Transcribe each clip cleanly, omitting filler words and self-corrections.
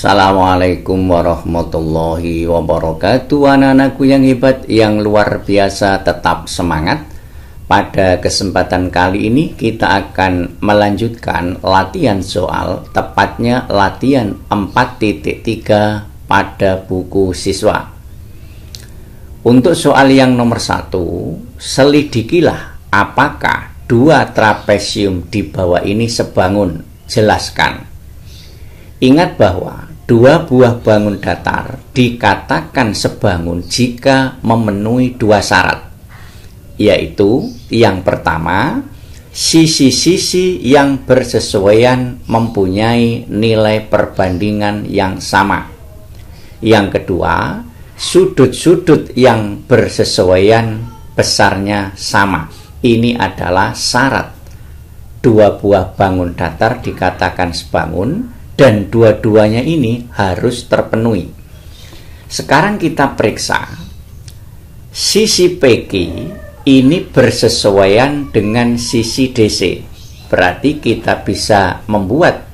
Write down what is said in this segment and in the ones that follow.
Assalamualaikum warahmatullahi wabarakatuh. Anak-anakku yang hebat, yang luar biasa, tetap semangat. Pada kesempatan kali ini kita akan melanjutkan latihan soal, tepatnya latihan 4.3 pada buku siswa. Untuk soal yang nomor 1, selidikilah apakah dua trapesium di bawah ini sebangun. Jelaskan. Ingat bahwa dua buah bangun datar dikatakan sebangun jika memenuhi dua syarat, yaitu yang pertama, sisi-sisi yang bersesuaian mempunyai nilai perbandingan yang sama. Yang kedua, sudut-sudut yang bersesuaian besarnya sama. Ini adalah syarat dua buah bangun datar dikatakan sebangun, dan dua-duanya ini harus terpenuhi. Sekarang kita periksa. Sisi PQ ini bersesuaian dengan sisi DC. Berarti kita bisa membuat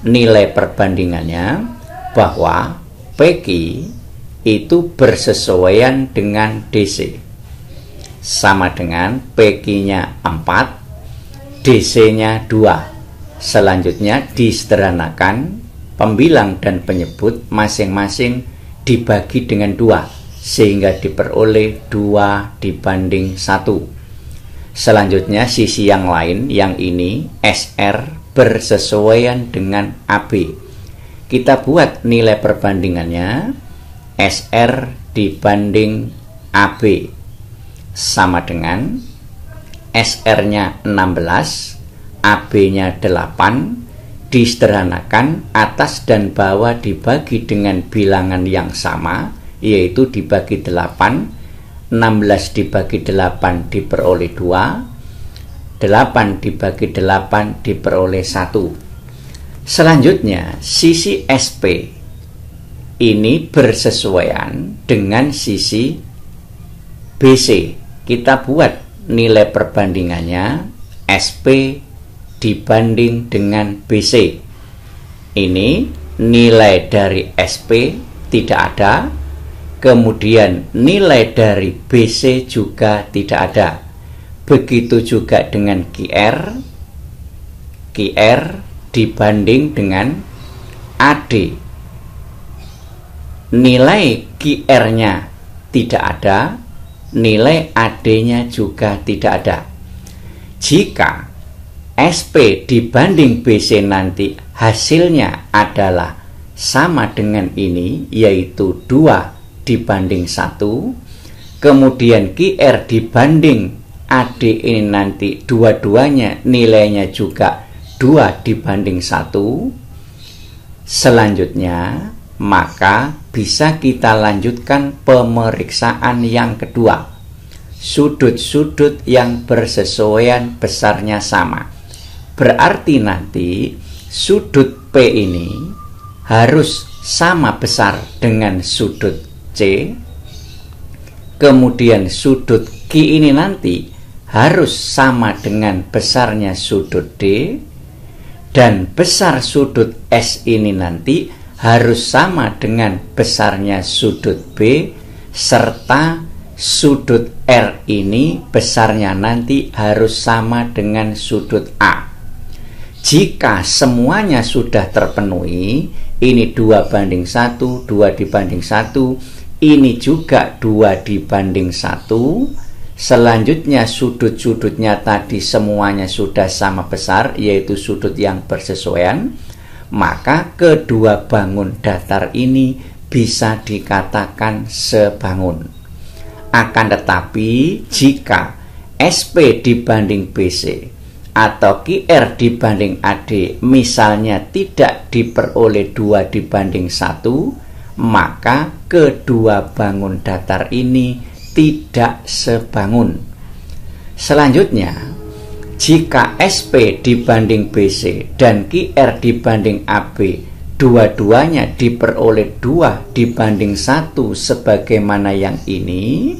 nilai perbandingannya bahwa PQ itu bersesuaian dengan DC. Sama dengan PQ-nya 4, DC-nya 2. Selanjutnya disederhanakan, pembilang dan penyebut masing-masing dibagi dengan 2 sehingga diperoleh 2 dibanding 1. Selanjutnya sisi yang lain, yang ini SR bersesuaian dengan AB. Kita buat nilai perbandingannya, SR dibanding AB sama dengan SR-nya 16, AB-nya 8, disederhanakan, atas dan bawah dibagi dengan bilangan yang sama, yaitu dibagi 8, 16 dibagi 8 diperoleh 2, 8 dibagi 8 diperoleh 1. Selanjutnya, sisi SP ini bersesuaian dengan sisi BC. Kita buat nilai perbandingannya, SP dibanding dengan BC. Ini nilai dari SP tidak ada, kemudian nilai dari BC juga tidak ada. Begitu juga dengan QR dibanding dengan AD. Nilai QR-nya tidak ada, nilai AD-nya juga tidak ada. Jika SP dibanding BC nanti hasilnya adalah sama dengan ini, yaitu 2 dibanding 1, kemudian QR dibanding AD ini nanti dua-duanya nilainya juga 2 dibanding 1, selanjutnya maka bisa kita lanjutkan pemeriksaan yang kedua. Sudut-sudut yang bersesuaian besarnya sama. Berarti nanti sudut P ini harus sama besar dengan sudut C. Kemudian sudut Q ini nanti harus sama dengan besarnya sudut D. Dan besar sudut S ini nanti harus sama dengan besarnya sudut B. Serta sudut R ini besarnya nanti harus sama dengan sudut A. Jika semuanya sudah terpenuhi, ini 2 banding 1, 2 dibanding 1, ini juga 2 dibanding 1, selanjutnya sudut-sudutnya tadi semuanya sudah sama besar, yaitu sudut yang bersesuaian, maka kedua bangun datar ini bisa dikatakan sebangun. Akan tetapi jika SP dibanding BC atau QR dibanding AD misalnya tidak diperoleh 2 dibanding 1, maka kedua bangun datar ini tidak sebangun. Selanjutnya, jika SP dibanding BC dan QR dibanding AB dua-duanya diperoleh 2 dibanding 1 sebagaimana yang ini,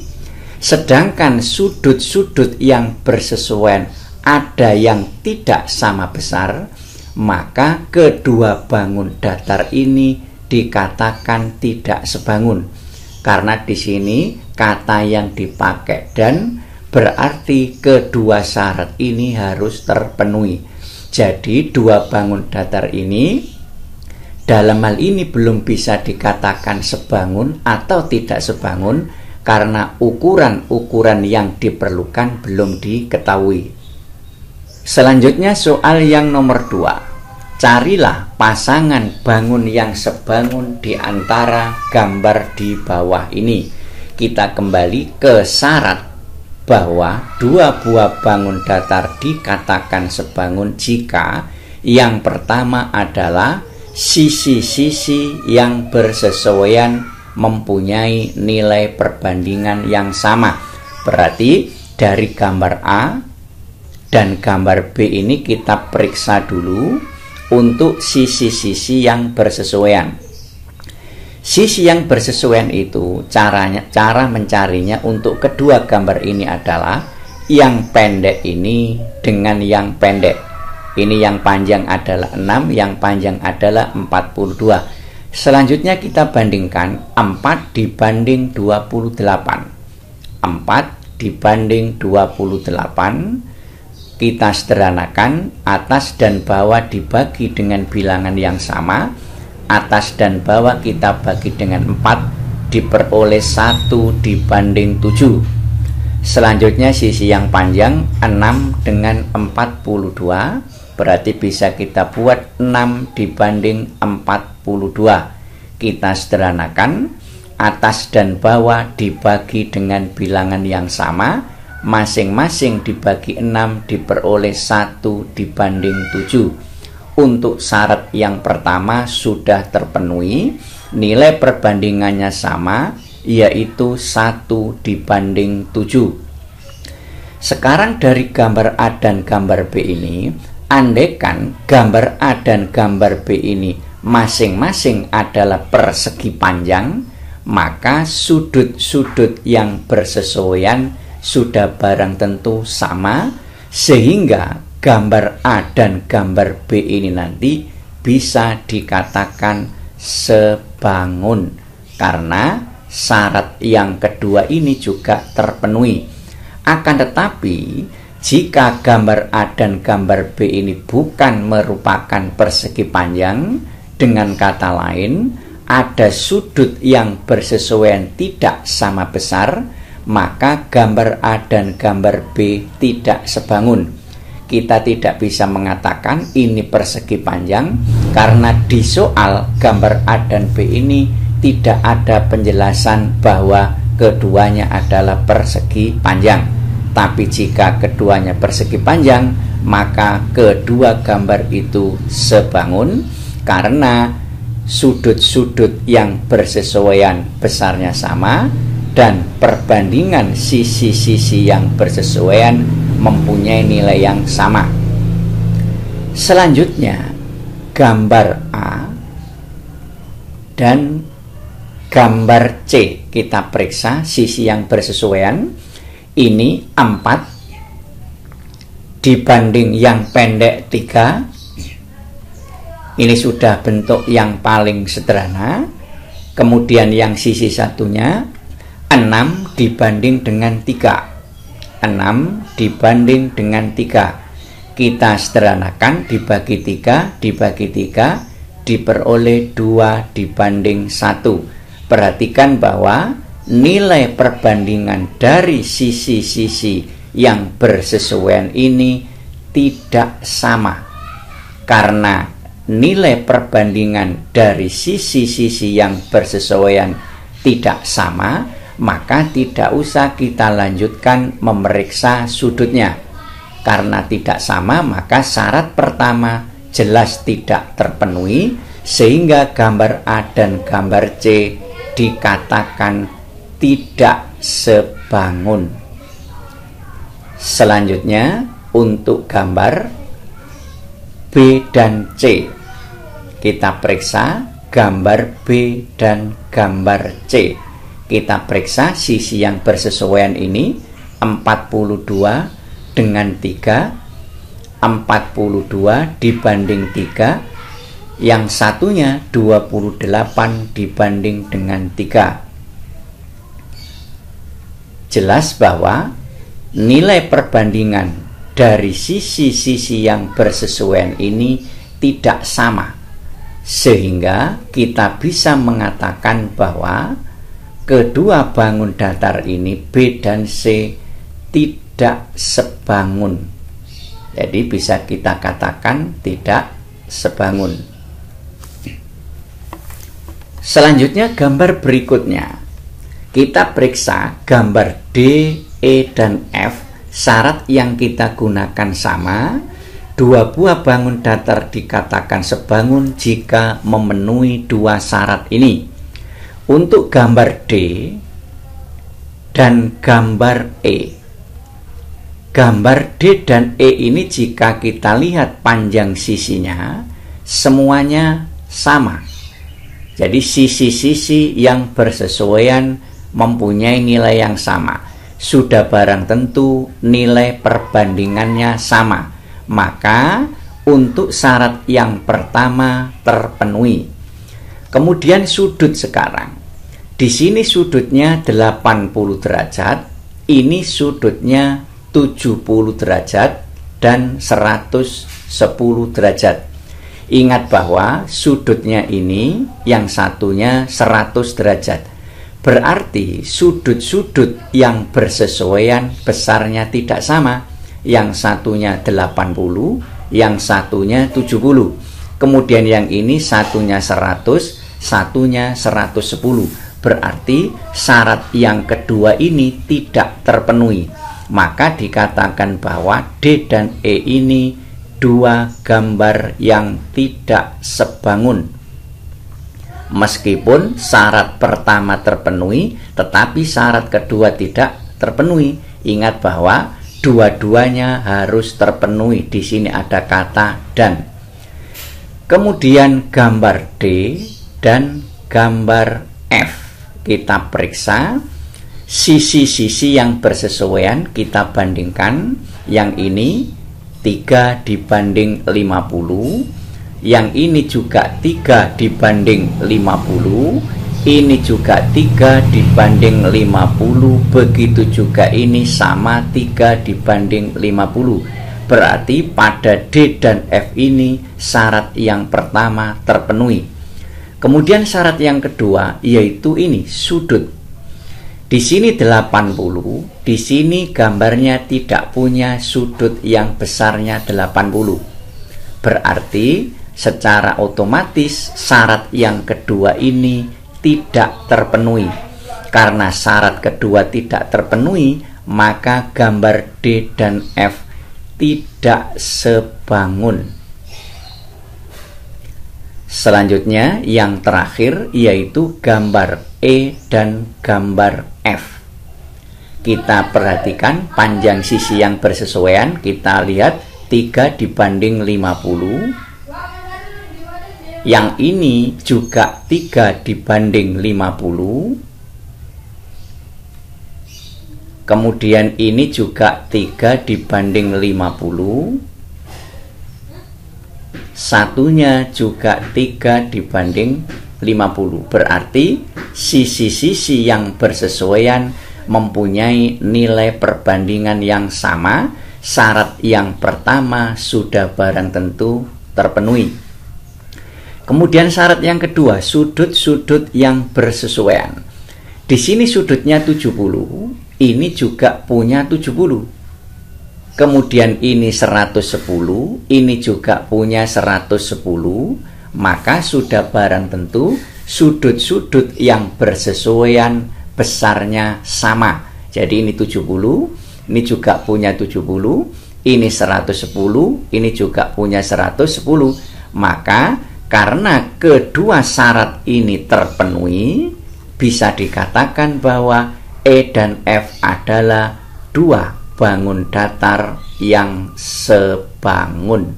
sedangkan sudut-sudut yang bersesuaian ada yang tidak sama besar, maka kedua bangun datar ini dikatakan tidak sebangun. Karena di sini kata yang dipakai dan berarti kedua syarat ini harus terpenuhi. Jadi dua bangun datar ini dalam hal ini belum bisa dikatakan sebangun atau tidak sebangun karena ukuran-ukuran yang diperlukan belum diketahui. Selanjutnya soal yang nomor 2. Carilah pasangan bangun yang sebangun di antara gambar di bawah ini. Kita kembali ke syarat bahwa dua buah bangun datar dikatakan sebangun jika yang pertama adalah sisi-sisi yang bersesuaian mempunyai nilai perbandingan yang sama. Berarti dari gambar A dan gambar B ini kita periksa dulu untuk sisi-sisi yang bersesuaian. Sisi yang bersesuaian itu cara mencarinya untuk kedua gambar ini adalah yang pendek ini dengan yang pendek. Ini yang panjang adalah 6, yang panjang adalah 42. Selanjutnya kita bandingkan 4 dibanding 28. 4 dibanding 28. Kita sederhanakan, atas dan bawah dibagi dengan bilangan yang sama. Atas dan bawah kita bagi dengan 4, diperoleh 1 dibanding 7. Selanjutnya sisi yang panjang 6 dengan 42, berarti bisa kita buat 6 dibanding 42. Kita sederhanakan, atas dan bawah dibagi dengan bilangan yang sama, masing-masing dibagi 6 diperoleh 1 dibanding 7. Untuk syarat yang pertama sudah terpenuhi, nilai perbandingannya sama, yaitu 1 dibanding 7. Sekarang dari gambar A dan gambar B ini, andaikan gambar A dan gambar B ini masing-masing adalah persegi panjang, maka sudut-sudut yang bersesuaian sudah barang tentu sama, sehingga gambar A dan gambar B ini nanti bisa dikatakan sebangun karena syarat yang kedua ini juga terpenuhi. Akan tetapi jika gambar A dan gambar B ini bukan merupakan persegi panjang, dengan kata lain ada sudut yang bersesuaian tidak sama besar, maka gambar A dan gambar B tidak sebangun. Kita tidak bisa mengatakan ini persegi panjang karena di soal gambar A dan B ini tidak ada penjelasan bahwa keduanya adalah persegi panjang. Tapi jika keduanya persegi panjang, maka kedua gambar itu sebangun karena sudut-sudut yang bersesuaian besarnya sama dan perbandingan sisi-sisi yang bersesuaian mempunyai nilai yang sama. Selanjutnya, gambar A dan gambar C kita periksa sisi yang bersesuaian. Ini 4 dibanding yang pendek 3. Ini sudah bentuk yang paling sederhana. Kemudian yang sisi satunya 6 dibanding dengan 3. 6 dibanding dengan 3. Kita sederhanakan, dibagi 3 diperoleh 2 dibanding 1. Perhatikan bahwa nilai perbandingan dari sisi-sisi yang bersesuaian ini tidak sama. Karena nilai perbandingan dari sisi-sisi yang bersesuaian tidak sama, maka tidak usah kita lanjutkan memeriksa sudutnya. Karena tidak sama, maka syarat pertama jelas tidak terpenuhi, sehingga gambar A dan gambar C dikatakan tidak sebangun. Selanjutnya untuk gambar B dan C, kita periksa gambar B dan gambar C. Kita periksa sisi yang bersesuaian ini 42 dengan 3. 42 dibanding 3. yang satunya 28 dibanding dengan 3. Jelas bahwa nilai perbandingan dari sisi-sisi yang bersesuaian ini tidak sama, sehingga kita bisa mengatakan bahwa kedua bangun datar ini B dan C tidak sebangun. Jadi bisa kita katakan tidak sebangun. Selanjutnya gambar berikutnya. Kita periksa gambar D, E, dan F. Syarat yang kita gunakan sama. Dua buah bangun datar dikatakan sebangun jika memenuhi dua syarat ini. Untuk gambar D dan gambar E. Gambar D dan E ini jika kita lihat panjang sisinya, semuanya sama. Jadi sisi-sisi yang bersesuaian mempunyai nilai yang sama. Sudah barang tentu nilai perbandingannya sama. Maka untuk syarat yang pertama terpenuhi. Kemudian sudut sekarang. Di sini sudutnya 80 derajat, ini sudutnya 70 derajat dan 110 derajat. Ingat bahwa sudutnya ini yang satunya 100 derajat. Berarti sudut-sudut yang bersesuaian besarnya tidak sama. Yang satunya 80, yang satunya 70. Kemudian yang ini satunya 100, satunya 110. Berarti syarat yang kedua ini tidak terpenuhi. Maka dikatakan bahwa D dan E ini dua gambar yang tidak sebangun. Meskipun syarat pertama terpenuhi, tetapi syarat kedua tidak terpenuhi. Ingat bahwa dua-duanya harus terpenuhi. Di sini ada kata dan. Kemudian gambar D dan gambar F. Kita periksa sisi-sisi yang bersesuaian, kita bandingkan. Yang ini 3 dibanding 50. Yang ini juga 3 dibanding 50. Ini juga 3 dibanding 50. Begitu juga ini sama 3 dibanding 50. Berarti pada D dan F ini syarat yang pertama terpenuhi. Kemudian syarat yang kedua yaitu ini sudut. Di sini 80, di sini gambarnya tidak punya sudut yang besarnya 80. Berarti secara otomatis syarat yang kedua ini tidak terpenuhi. Karena syarat kedua tidak terpenuhi, maka gambar D dan F tidak sebangun. Selanjutnya yang terakhir yaitu gambar E dan gambar F. Kita perhatikan panjang sisi yang bersesuaian. Kita lihat 3 dibanding 50. Yang ini juga 3 dibanding 50. Kemudian ini juga 3 dibanding 50. Satunya juga 3 dibanding 50. Berarti sisi-sisi yang bersesuaian mempunyai nilai perbandingan yang sama. Syarat yang pertama sudah barang tentu terpenuhi. Kemudian syarat yang kedua, sudut-sudut yang bersesuaian. Di sini sudutnya 70, ini juga punya 70. Kemudian ini 110, ini juga punya 110. Maka sudah barang tentu sudut-sudut yang bersesuaian besarnya sama. Jadi ini 70, ini juga punya 70, ini 110, ini juga punya 110. Maka karena kedua syarat ini terpenuhi, bisa dikatakan bahwa E dan F adalah dua bangun datar yang sebangun.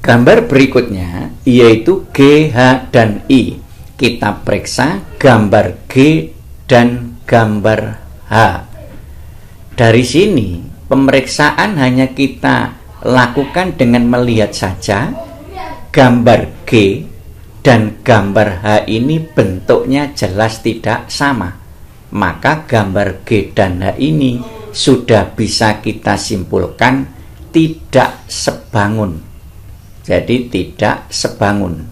Gambar berikutnya yaitu G, H, dan I. Kita periksa gambar G dan gambar H. Dari sini pemeriksaan hanya kita lakukan dengan melihat saja gambar G dan gambar H ini bentuknya jelas tidak sama. Maka gambar G dan H ini sudah bisa kita simpulkan tidak sebangun. Jadi tidak sebangun.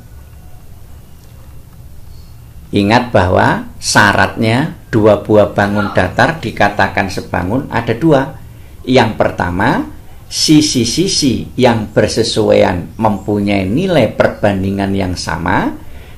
Ingat bahwa syaratnya dua buah bangun datar dikatakan sebangun ada dua. Yang pertama, sisi-sisi yang bersesuaian mempunyai nilai perbandingan yang sama.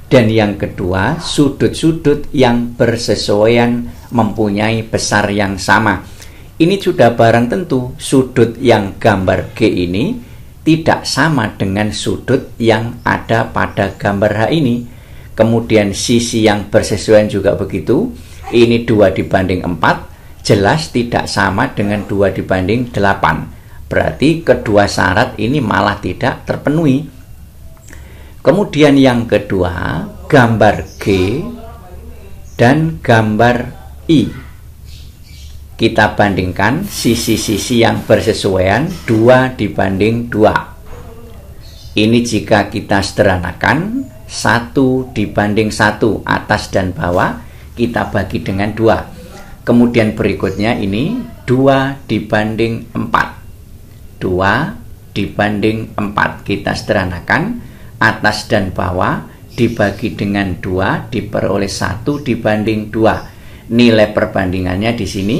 Dan yang kedua, sudut-sudut yang bersesuaian mempunyai besar yang sama. Ini sudah barang tentu sudut yang gambar G ini tidak sama dengan sudut yang ada pada gambar H ini. Kemudian sisi yang bersesuaian juga begitu. Ini 2 dibanding 4 jelas tidak sama dengan 2 dibanding 8. Berarti kedua syarat ini malah tidak terpenuhi. Kemudian yang kedua, gambar G dan gambar I. Kita bandingkan sisi-sisi yang bersesuaian 2 dibanding 2. Ini jika kita sederhanakan 1 dibanding 1 atas dan bawah kita bagi dengan 2. Kemudian berikutnya ini 2 dibanding 4. 2 dibanding 4 kita sederhanakan, atas dan bawah dibagi dengan 2 diperoleh 1 dibanding 2. Nilai perbandingannya di sini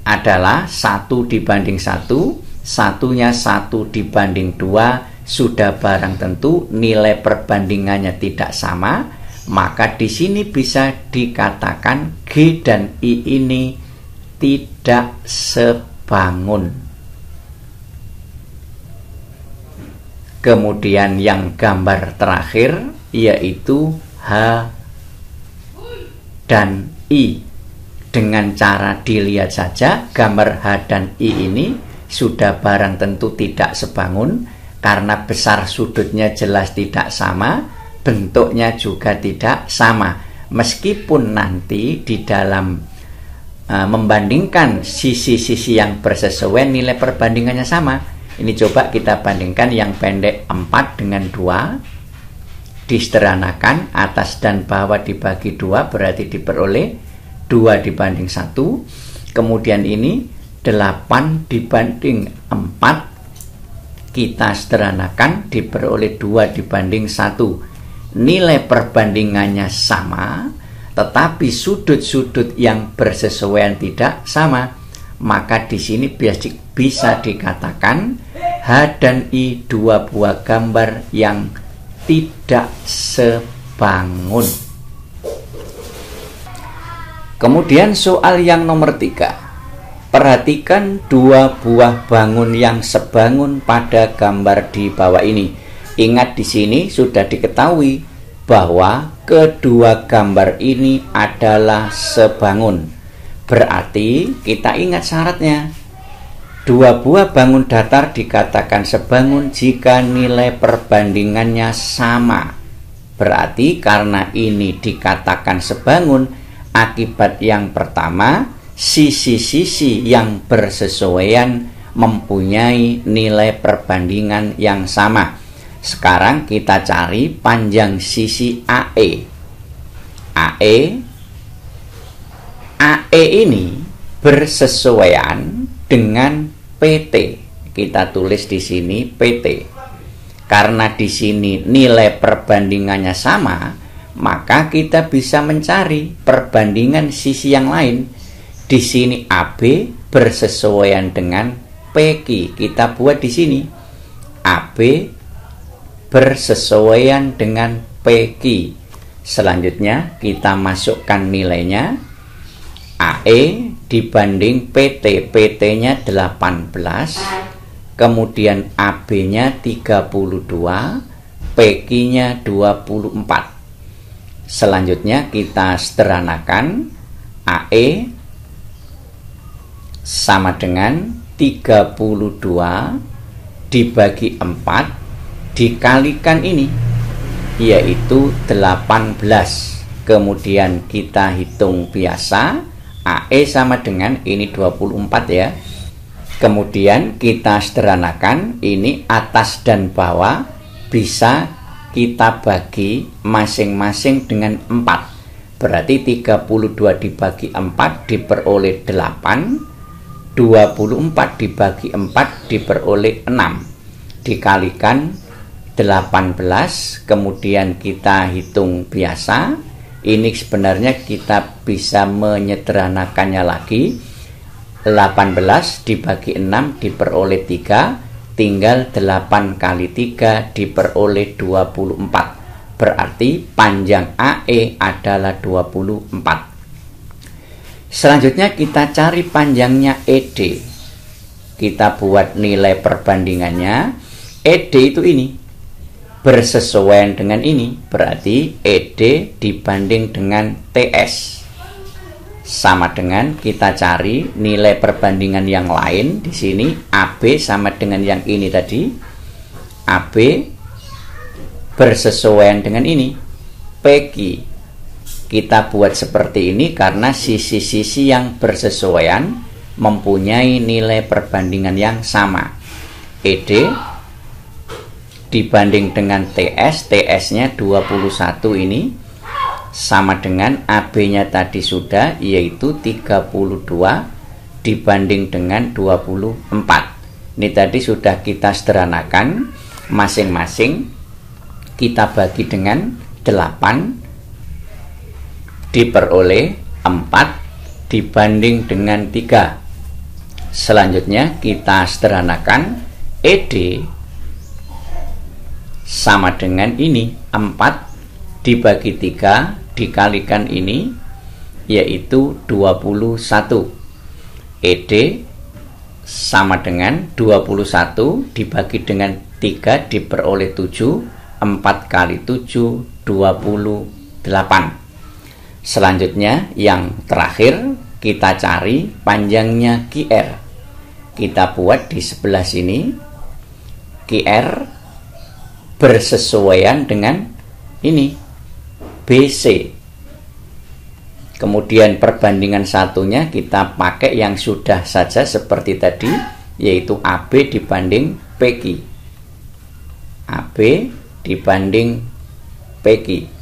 adalah 1 dibanding 1, satunya 1 dibanding 2. Sudah barang tentu nilai perbandingannya tidak sama. Maka di sini bisa dikatakan G dan I ini tidak sebangun. Kemudian yang gambar terakhir yaitu H dan I. Dengan cara dilihat saja gambar H dan I ini sudah barang tentu tidak sebangun karena besar sudutnya jelas tidak sama. Bentuknya juga tidak sama. Meskipun nanti di dalam membandingkan sisi-sisi yang bersesuaian nilai perbandingannya sama. Ini coba kita bandingkan yang pendek 4 dengan 2. Disederhanakan atas dan bawah dibagi 2 berarti diperoleh 2 dibanding 1. Kemudian ini 8 dibanding 4. Kita sederhanakan diperoleh 2 dibanding 1. Nilai perbandingannya sama, tetapi sudut-sudut yang bersesuaian tidak sama. Maka di sini bisa dikatakan H dan I 2 buah gambar yang tidak sebangun. Kemudian soal yang nomor 3. Perhatikan 2 buah bangun yang sebangun pada gambar di bawah ini. Ingat di sini sudah diketahui bahwa kedua gambar ini adalah sebangun. Berarti kita ingat syaratnya. 2 buah bangun datar dikatakan sebangun jika nilai perbandingannya sama. Berarti karena ini dikatakan sebangun, akibat yang pertama, sisi-sisi yang bersesuaian mempunyai nilai perbandingan yang sama. Sekarang kita cari panjang sisi AE. AE ini bersesuaian dengan PT. Kita tulis di sini PT. Karena di sini nilai perbandingannya sama, maka kita bisa mencari perbandingan sisi yang lain. Di sini AB bersesuaian dengan PQ. Kita buat di sini AB bersesuaian dengan PQ. Selanjutnya kita masukkan nilainya. AE dibanding PT, PT-nya 18, kemudian AB-nya 32, PQ-nya 24. Selanjutnya kita sederhanakan. AE sama dengan 32 dibagi 4 dikalikan ini, yaitu 18. Kemudian kita hitung biasa. AE sama dengan ini 24 ya. Kemudian kita sederhanakan, ini atas dan bawah bisa kita bagi masing-masing dengan 4. Berarti 32 dibagi 4 diperoleh 8, 24 dibagi 4 diperoleh 6. Dikalikan 18, kemudian kita hitung biasa. Ini sebenarnya kita bisa menyederhanakannya lagi. 18 dibagi 6 diperoleh 3, tinggal 8 kali 3 diperoleh 24. Berarti panjang AE adalah 24. Selanjutnya kita cari panjangnya ED. Kita buat nilai perbandingannya. ED itu ini bersesuaian dengan ini, berarti ED dibanding dengan TS sama dengan kita cari nilai perbandingan yang lain. Di sini AB sama dengan yang ini tadi. AB bersesuaian dengan ini. PQ kita buat seperti ini karena sisi-sisi yang bersesuaian mempunyai nilai perbandingan yang sama. ED dibanding dengan TS, TS-nya 21 ini sama dengan AB-nya tadi sudah, yaitu 32 dibanding dengan 24. Ini tadi sudah kita sederhanakan, masing-masing kita bagi dengan 8 diperoleh 4 dibanding dengan 3. Selanjutnya kita sederhanakan, ED sama dengan ini, 4 dibagi 3 dikalikan ini, yaitu 21. ED sama dengan 21 dibagi dengan 3 diperoleh 7, 4 kali 7 28. Selanjutnya yang terakhir kita cari panjangnya QR. Kita buat di sebelah sini. QR bersesuaian dengan ini BC. Kemudian perbandingan satunya kita pakai yang sudah saja seperti tadi, yaitu AB dibanding PQ. AB dibanding PQ.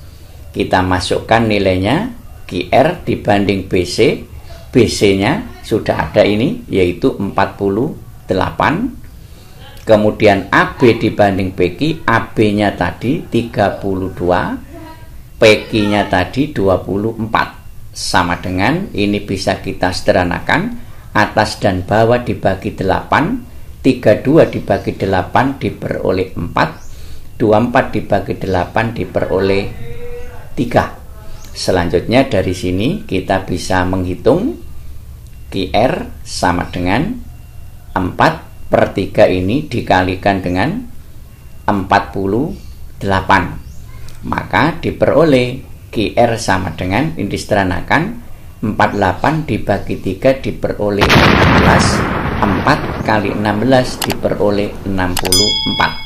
Kita masukkan nilainya, QR dibanding BC. BC-nya sudah ada ini, yaitu 48. Kemudian AB dibanding PQ, AB-nya tadi 32, PQ-nya tadi 24. Sama dengan ini bisa kita sederhanakan, atas dan bawah dibagi 8, 32 dibagi 8 diperoleh 4, 24 dibagi 8 diperoleh 3. Selanjutnya dari sini kita bisa menghitung QR sama dengan 4/3 ini dikalikan dengan 48. Maka diperoleh QR sama dengan, ini disederhanakan, 48 dibagi 3 diperoleh 16, 4 kali 16 diperoleh 64.